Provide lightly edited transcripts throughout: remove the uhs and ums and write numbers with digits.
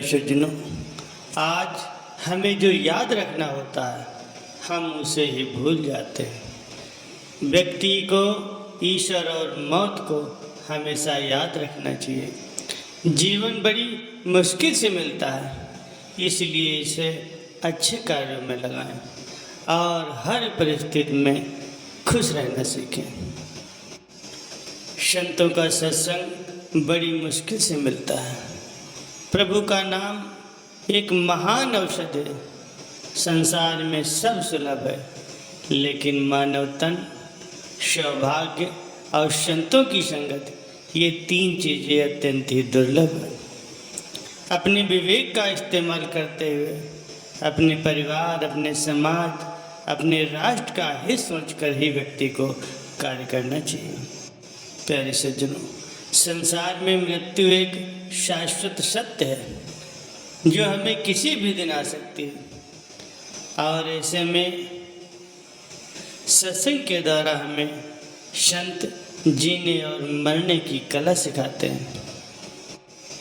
सज्जनों, आज हमें जो याद रखना होता है हम उसे ही भूल जाते हैं। व्यक्ति को ईश्वर और मौत को हमेशा याद रखना चाहिए। जीवन बड़ी मुश्किल से मिलता है, इसलिए इसे अच्छे कार्यों में लगाएं और हर परिस्थिति में खुश रहना सीखें। संतों का सत्संग बड़ी मुश्किल से मिलता है। प्रभु का नाम एक महान औषध है। संसार में सब सुलभ है, लेकिन मानव तन, सौभाग्य और संतों की संगत, ये तीन चीज़ें अत्यंत ही दुर्लभ हैं। अपने विवेक का इस्तेमाल करते हुए अपने परिवार, अपने समाज, अपने राष्ट्र का हित सोचकर ही व्यक्ति को कार्य करना चाहिए। प्यारे सज्जनों, संसार में मृत्यु एक शाश्वत सत्य है जो हमें किसी भी दिन आ सकती है, और ऐसे में सत्संग के द्वारा हमें संत जीने और मरने की कला सिखाते हैं।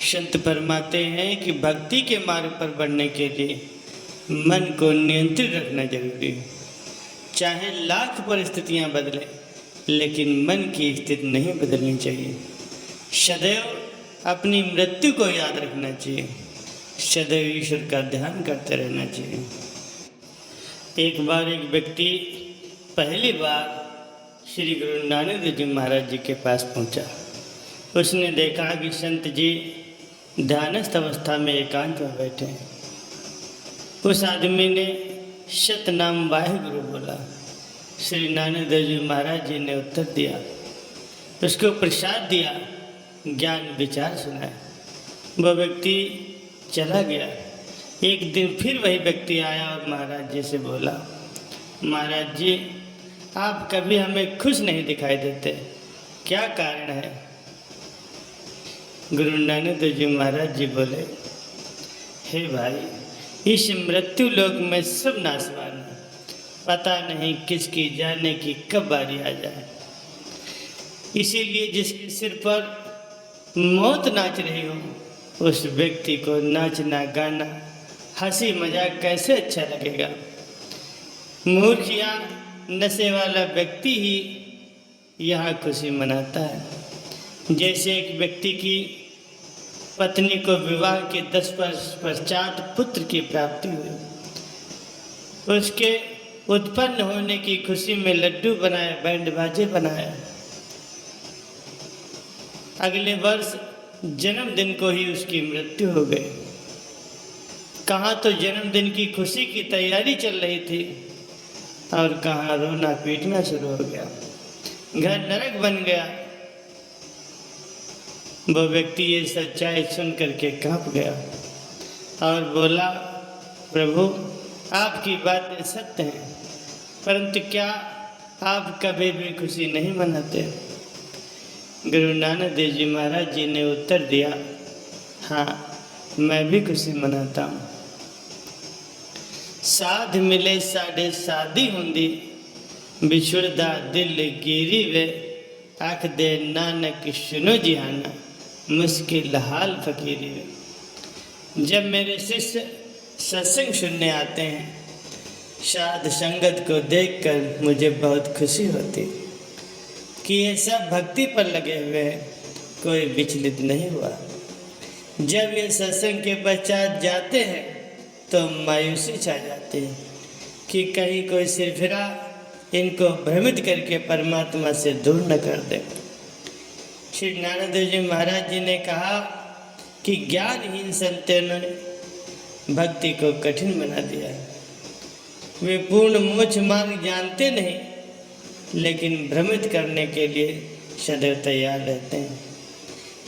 संत फरमाते हैं कि भक्ति के मार्ग पर बढ़ने के लिए मन को नियंत्रित रखना जरूरी है। चाहे लाख परिस्थितियां बदलें, लेकिन मन की स्थिति नहीं बदलनी चाहिए। सदैव अपनी मृत्यु को याद रखना चाहिए। सदैव ईश्वर का ध्यान करते रहना चाहिए। एक बार एक व्यक्ति पहली बार श्री गुरु नानक देव जी महाराज जी के पास पहुंचा। उसने देखा कि संत जी ध्यानस्थ अवस्था में एकांत में बैठे हैं। उस आदमी ने सतनाम वाहिगुरु बोला। श्री नानक देव जी महाराज जी ने उत्तर दिया, उसको प्रसाद दिया, ज्ञान विचार सुनाया। वह व्यक्ति चला गया। एक दिन फिर वही व्यक्ति आया और महाराज जी से बोला, महाराज जी, आप कभी हमें खुश नहीं दिखाई देते, क्या कारण है? गुरु नानक देव जी महाराज जी बोले, हे भाई, इस मृत्यु लोक में सब नाशवान है। पता नहीं किसकी जाने की कब बारी आ जाए। इसीलिए जिसके सिर पर मौत नाच रही हो, उस व्यक्ति को नाचना, गाना, हंसी मजाक कैसे अच्छा लगेगा? मूर्ख या नशे वाला व्यक्ति ही यहाँ खुशी मनाता है। जैसे एक व्यक्ति की पत्नी को विवाह के 10 वर्ष पश्चात पुत्र की प्राप्ति हुई। उसके उत्पन्न होने की खुशी में लड्डू बनाए, बैंड बाजे बनाया। अगले वर्ष जन्मदिन को ही उसकी मृत्यु हो गई। कहाँ तो जन्मदिन की खुशी की तैयारी चल रही थी और कहाँ रोना पीटना शुरू हो गया। घर नरक बन गया। वो व्यक्ति ये सच्चाई सुन करके कांप गया और बोला, प्रभु, आपकी बातें सत्य हैं, परंतु क्या आप कभी भी खुशी नहीं मनाते? गुरु नानक देव जी महाराज जी ने उत्तर दिया, हाँ, मैं भी खुशी मनाता हूँ। साध मिले साढ़े शादी हुंदी, बिछुड़दा दिल गिरी वे, आख दे नानक सुनो जिहाना, मुश्किल हाल फकीरी वे। जब मेरे शिष्य सत्संग सुनने आते हैं, साध संगत को देखकर मुझे बहुत खुशी होती कि ये सब भक्ति पर लगे हुए हैं, कोई विचलित नहीं हुआ। जब ये सत्संग के पश्चात जाते हैं तो मायूसी छा जाती है कि कहीं कोई सिरफिरा इनको भ्रमित करके परमात्मा से दूर न कर दे। श्री नानक देव जी महाराज जी ने कहा कि ज्ञानहीन संतों ने भक्ति को कठिन बना दिया है। वे पूर्ण मोक्ष मार्ग जानते नहीं, लेकिन भ्रमित करने के लिए सदैव तैयार रहते हैं।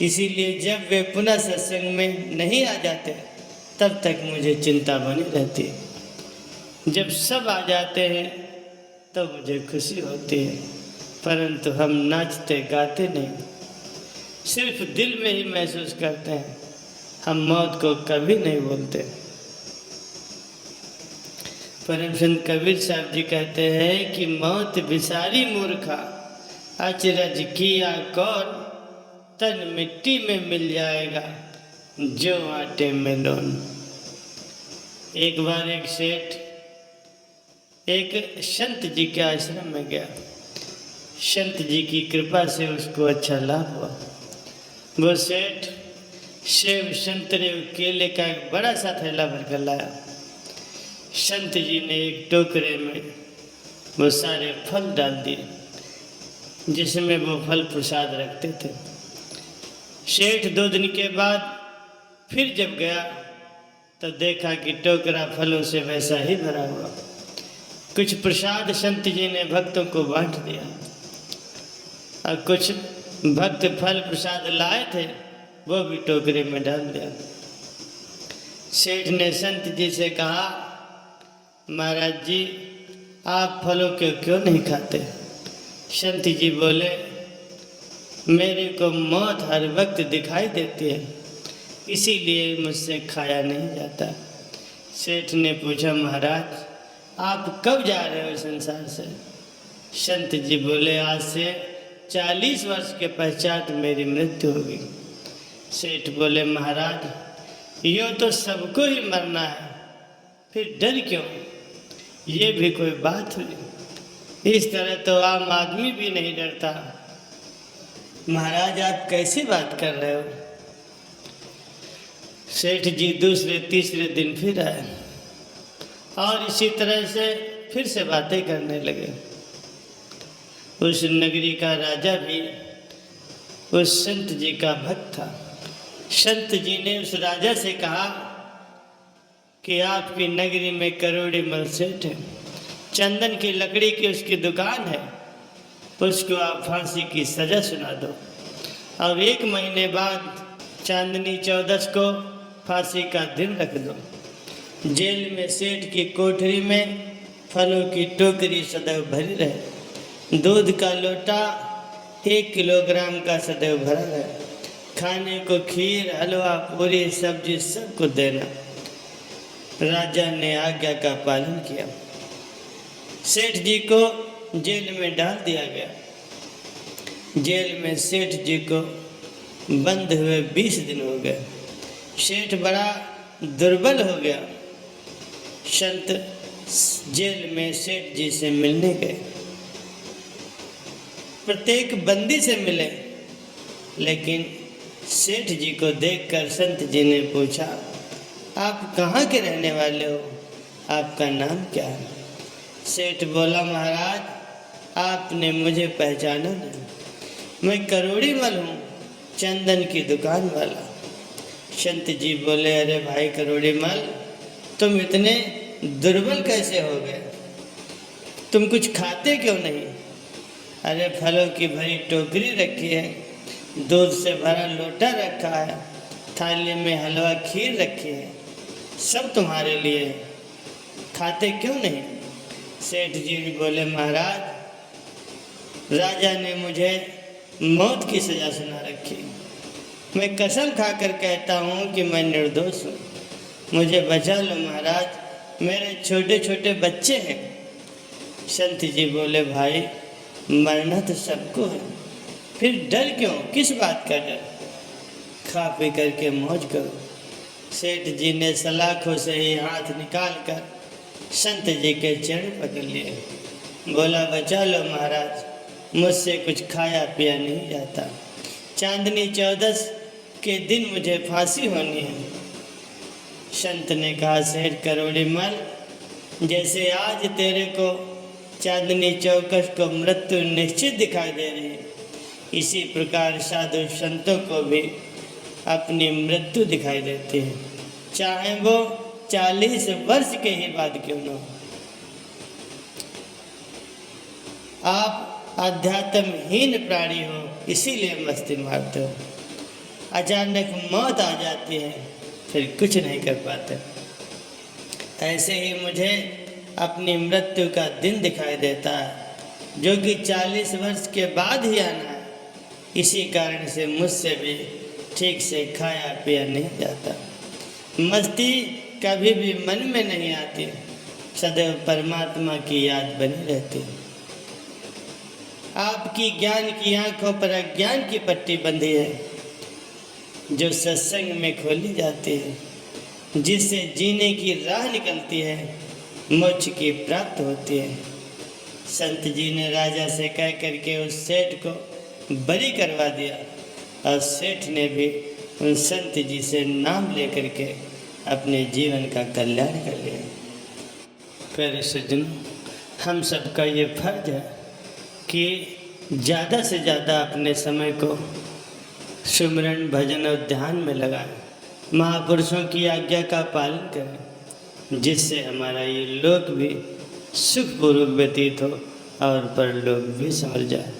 इसीलिए जब वे पुनः सत्संग में नहीं आ जाते, तब तक मुझे चिंता बनी रहती है। जब सब आ जाते हैं तो मुझे खुशी होती है, परंतु हम नाचते गाते नहीं, सिर्फ दिल में ही महसूस करते हैं। हम मौत को कभी नहीं बोलते। परम संत कबीर साहब जी कहते हैं कि मौत बिसारी मूर्खा, अचरज किया कौन, तन मिट्टी में मिल जाएगा, जो आटे में लोन। एक बार एक सेठ एक संत जी के आश्रम में गया। संत जी की कृपा से उसको अच्छा लाभ हुआ। वो सेठ सेब, संतरे और केले का एक बड़ा सा थैला भरकर लाया। संत जी ने एक टोकरे में वो सारे फल डाल दिए जिसमें वो फल प्रसाद रखते थे। सेठ 2 दिन के बाद फिर जब गया तो देखा कि टोकरा फलों से वैसा ही भरा हुआ। कुछ प्रसाद संत जी ने भक्तों को बांट दिया और कुछ भक्त फल प्रसाद लाए थे वो भी टोकरे में डाल दिया। सेठ ने संत जी से कहा, महाराज जी आप फलों को क्यों नहीं खाते? संत जी बोले, मेरे को मौत हर वक्त दिखाई देती है, इसीलिए मुझसे खाया नहीं जाता। सेठ ने पूछा, महाराज आप कब जा रहे हो संसार से? संत जी बोले, आज से 40 वर्ष के पश्चात मेरी मृत्यु होगी। सेठ बोले, महाराज यो तो सबको ही मरना है, फिर डर क्यों? ये भी कोई बात हुई? इस तरह तो आम आदमी भी नहीं डरता। महाराज आप कैसी बात कर रहे हो? सेठ जी दूसरे तीसरे दिन फिर आए और इसी तरह से फिर से बातें करने लगे। उस नगरी का राजा भी उस संत जी का भक्त था। संत जी ने उस राजा से कहा कि आपकी नगरी में करोड़ी मल सेठ है, चंदन की लकड़ी की उसकी दुकान है, उसको आप फांसी की सज़ा सुना दो और 1 महीने बाद चांदनी 14 को फांसी का दिन रख दो। जेल में सेठ की कोठरी में फलों की टोकरी सदैव भरी रहे, दूध का लोटा 1 किलोग्राम का सदैव भरा रहे, खाने को खीर, हलवा, पूरी, सब्जी सबको देना। राजा ने आज्ञा का पालन किया। सेठ जी को जेल में डाल दिया गया। जेल में सेठ जी को बंद हुए 20 दिन हो गए। सेठ बड़ा दुर्बल हो गया। संत जेल में सेठ जी से मिलने गए। प्रत्येक बंदी से मिले, लेकिन सेठ जी को देखकर संत जी ने पूछा, आप कहाँ के रहने वाले हो? आपका नाम क्या है? सेठ बोला, महाराज आपने मुझे पहचाना नहीं, मैं करोड़ी मल हूँ, चंदन की दुकान वाला। संत जी बोले, अरे भाई करोड़ी मल, तुम इतने दुर्बल कैसे हो गए? तुम कुछ खाते क्यों नहीं? अरे फलों की भरी टोकरी रखी है, दूध से भरा लोटा रखा है, थाली में हलवा खीर रखी है, सब तुम्हारे लिए है, खाते क्यों नहीं? सेठ जी बोले, महाराज राजा ने मुझे मौत की सज़ा सुना रखी, मैं कसम खाकर कहता हूँ कि मैं निर्दोष हूँ, मुझे बचा लो महाराज, मेरे छोटे छोटे बच्चे हैं। संत जी बोले, भाई मरना तो सबको है, फिर डर क्यों? किस बात का डर? खा पी करके मौज करो। सेठ जी ने सलाखों से ही हाथ निकाल कर संत जी के चरण पकड़ लिए। बोला, बचा लो महाराज, मुझसे कुछ खाया पिया नहीं जाता, चांदनी 14 के दिन मुझे फांसी होनी है। संत ने कहा, सेठ करोड़ी मल, जैसे आज तेरे को चांदनी 14 को मृत्यु निश्चित दिखाई दे रही है, इसी प्रकार साधु संतों को भी अपनी मृत्यु दिखाई देती है, चाहे वो 40 वर्ष के ही बाद क्यों न हो। आप अध्यात्महीन प्राणी हो, इसीलिए मस्ती मारते हो। अचानक मौत आ जाती है, फिर कुछ नहीं कर पाते। ऐसे ही मुझे अपनी मृत्यु का दिन दिखाई देता है, जो कि 40 वर्ष के बाद ही आना है। इसी कारण से मुझसे भी ठीक से खाया पिया नहीं जाता। मस्ती कभी भी मन में नहीं आती, सदैव परमात्मा की याद बनी रहती। आपकी ज्ञान की आंखों पर अज्ञान की पट्टी बंधी है। जो सत्संग में खोली जाती है, जिससे जीने की राह निकलती है, मोक्ष की प्राप्त होती है। संत जी ने राजा से कह करके उस सेठ को बरी करवा दिया और सेठ ने भी उन संत जी से नाम लेकर के अपने जीवन का कल्याण कर लिया। प्यारे सज्जनों, हम सबका ये फर्ज है कि ज़्यादा से ज़्यादा अपने समय को सुमिरन, भजन और ध्यान में लगाएं, महापुरुषों की आज्ञा का पालन करें, जिससे हमारा ये लोक भी सुखपूर्वक व्यतीत हो और परलोक भी संभल जाए।